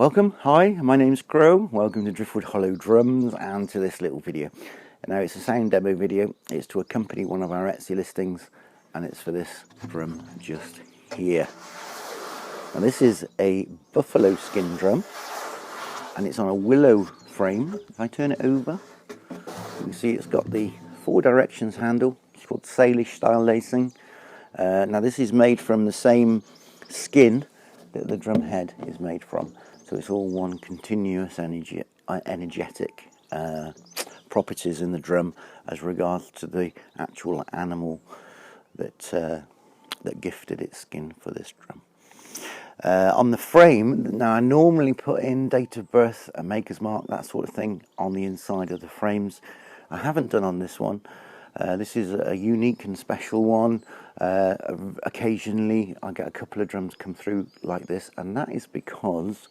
Welcome, hi, my name's Crow. Welcome to Driftwood Hollow Drums and to this little video. Now it's a sound demo video. It's to accompany one of our Etsy listings and it's for this drum just here. Now this is a buffalo skin drum and it's on a willow frame. If I turn it over, you can see it's got the 4 directions handle. It's called Salish style lacing. Now this is made from the same skin that the drum head is made from. So it's all one continuous energetic properties in the drum as regards to the actual animal that gifted its skin for this drum. On the frame, now I normally put in date of birth, a maker's mark, that sort of thing on the inside of the frames. I haven't done on this one. This is a unique and special one. Occasionally I get a couple of drums come through like this, and that is because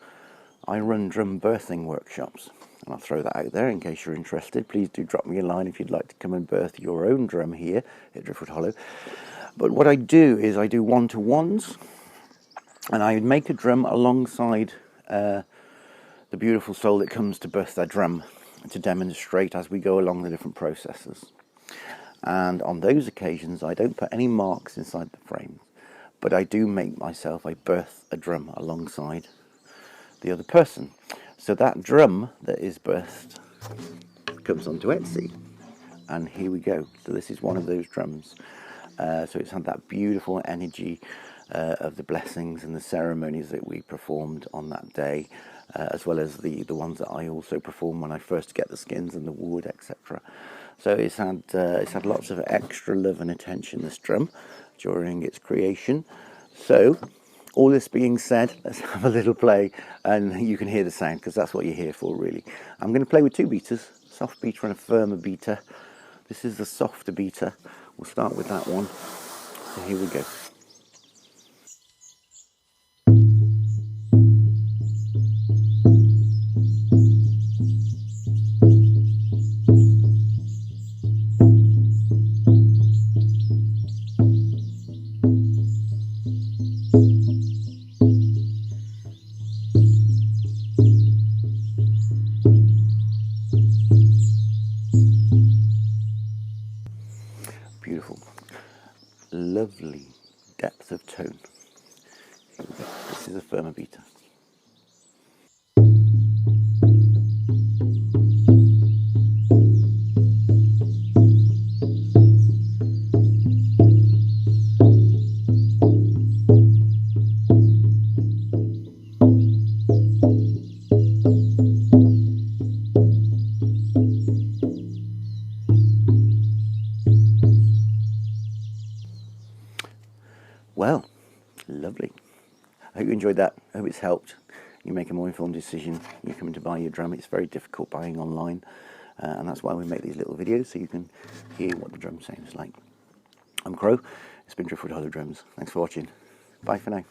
I run drum birthing workshops, and I'll throw that out there in case you're interested. Please do drop me a line if you'd like to come and birth your own drum here at Driftwood Hollow. But what I do is I do one-to-ones, and I make a drum alongside the beautiful soul that comes to birth their drum to demonstrate as we go along the different processes. And on those occasions I don't put any marks inside the frames, but I do make myself, I birth a drum alongside the other person. So that drum that is birthed comes onto Etsy, and here we go. So this is one of those drums. So it's had that beautiful energy of the blessings and the ceremonies that we performed on that day, as well as the ones that I also perform when I first get the skins and the wood, etc. So it's had lots of extra love and attention, this drum, during its creation. So all this being said, let's have a little play and you can hear the sound, because that's what you're here for really. I'm going to play with 2 beaters, soft beater and a firmer beater. This is the softer beater. We'll start with that one. So here we go. Beautiful, lovely depth of tone. Here we go. This is a firmer beater. Well, lovely. I hope you enjoyed that. I hope it's helped. You make a more informed decision. You're coming to buy your drum. It's very difficult buying online, and that's why we make these little videos, so you can hear what the drum sounds like. I'm Crow. It's been Driftwood Hollow Drums. Thanks for watching. Bye for now.